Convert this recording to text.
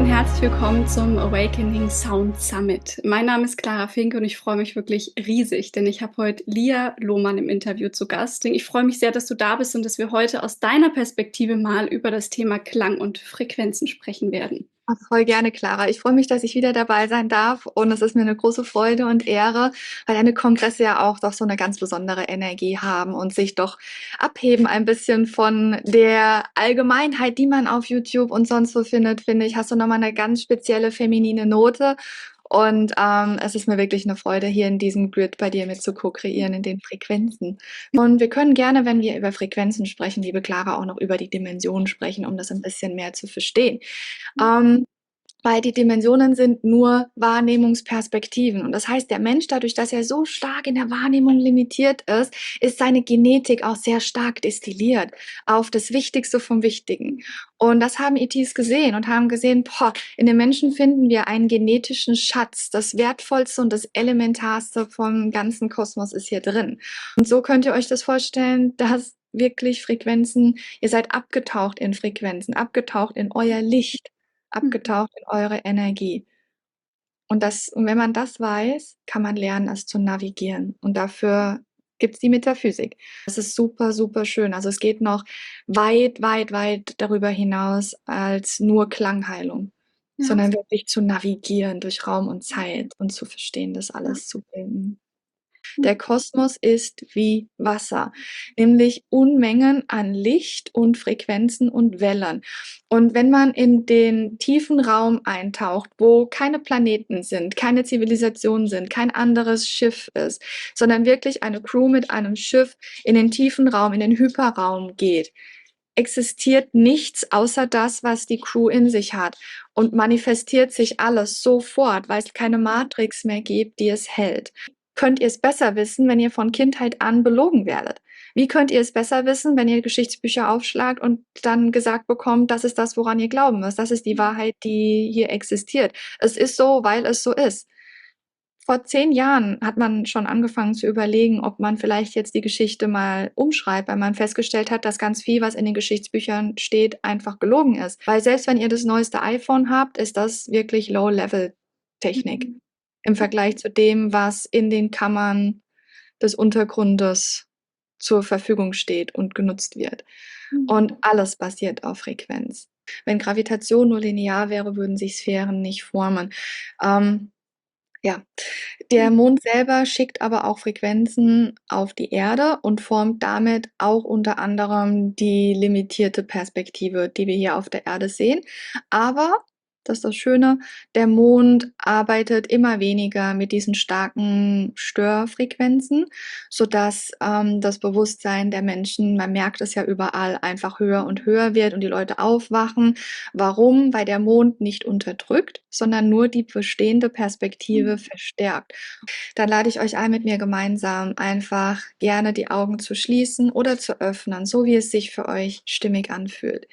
und herzlich willkommen zum Awakening Sound Summit. Mein Name ist Clara Fink und ich freue mich wirklich riesig, denn ich habe heute Lia Lohmann im Interview zu Gast. Ich freue mich sehr, dass du da bist und dass wir heute aus deiner Perspektive mal über das Thema Klang und Frequenzen sprechen werden. Ach, voll gerne, Clara. Ich freue mich, dass ich wieder dabei sein darf und es ist mir eine große Freude und Ehre, weil deine Kongresse ja auch doch so eine ganz besondere Energie haben und sich doch abheben ein bisschen von der Allgemeinheit, die man auf YouTube und sonst wo findet, finde ich, hast du noch mal 'ne ganz spezielle feminine Note und, es ist mir wirklich eine Freude, hier in diesem Grid bei dir mit zu ko-kreieren in den Frequenzen. Und wir können gerne, wenn wir über Frequenzen sprechen, liebe Clara, auch noch über die Dimensionen sprechen, um das ein bisschen mehr zu verstehen. Ähm, Weil die Dimensionen sind nur Wahrnehmungsperspektiven. Und das heißt, der Mensch, dadurch, dass er so stark in der Wahrnehmung limitiert ist, ist seine Genetik auch sehr stark destilliert auf das Wichtigste vom Wichtigen. Und das haben ETs gesehen und haben gesehen, boah, in den Menschen finden wir einen genetischen Schatz. Das Wertvollste und das Elementarste vom ganzen Kosmos ist hier drin. Und so könnt ihr euch das vorstellen, dass wirklich Frequenzen, ihr seid abgetaucht in Frequenzen, abgetaucht in euer Licht, abgetaucht in eure Energie. Und wenn man das weiß, kann man lernen, es zu navigieren. Und dafür gibt's die Metaphysik. Das ist super, super schön. Also es geht noch weit, weit, weit darüber hinaus als nur Klangheilung, Ja. sondern wirklich zu navigieren durch Raum und Zeit und zu verstehen, das Ja. alles zu bilden. Der Kosmos ist wie Wasser, nämlich Unmengen an Licht und Frequenzen und Wellen. Und wenn man in den tiefen Raum eintaucht, wo keine Planeten sind, keine Zivilisationen sind, kein anderes Schiff ist, sondern wirklich eine Crew mit einem Schiff in den tiefen Raum, in den Hyperraum geht, existiert nichts außer das, was die Crew in sich hat und manifestiert sich alles sofort, weil es keine Matrix mehr gibt, die es hält. Könnt ihr es besser wissen, wenn ihr von Kindheit an belogen werdet? Wie könnt ihr es besser wissen, wenn ihr Geschichtsbücher aufschlagt und dann gesagt bekommt, das ist das, woran ihr glauben müsst, das ist die Wahrheit, die hier existiert. Es ist so, weil es so ist. Vor 10 Jahren hat man schon angefangen zu überlegen, ob man vielleicht jetzt die Geschichte mal umschreibt, weil man festgestellt hat, dass ganz viel, was in den Geschichtsbüchern steht, einfach gelogen ist. Weil selbst wenn ihr das neueste iPhone habt, ist das wirklich Low-Level-Technik im Vergleich zu dem, was in den Kammern des Untergrundes zur Verfügung steht und genutzt wird. Und alles basiert auf Frequenz. Wenn Gravitation nur linear wäre, würden sich Sphären nicht formen. Ja, der Mond selber schickt aber auch Frequenzen auf die Erde und formt damit auch unter anderem die limitierte Perspektive, die wir hier auf der Erde sehen. Aber, das ist das Schöne, der Mond arbeitet immer weniger mit diesen starken Störfrequenzen, sodass das Bewusstsein der Menschen, man merkt es ja überall, einfach höher und höher wird und die Leute aufwachen. Warum? Weil der Mond nicht unterdrückt, sondern nur die bestehende Perspektive verstärkt. Dann lade ich euch ein, mit mir gemeinsam einfach gerne die Augen zu schließen oder zu öffnen, so wie es sich für euch stimmig anfühlt.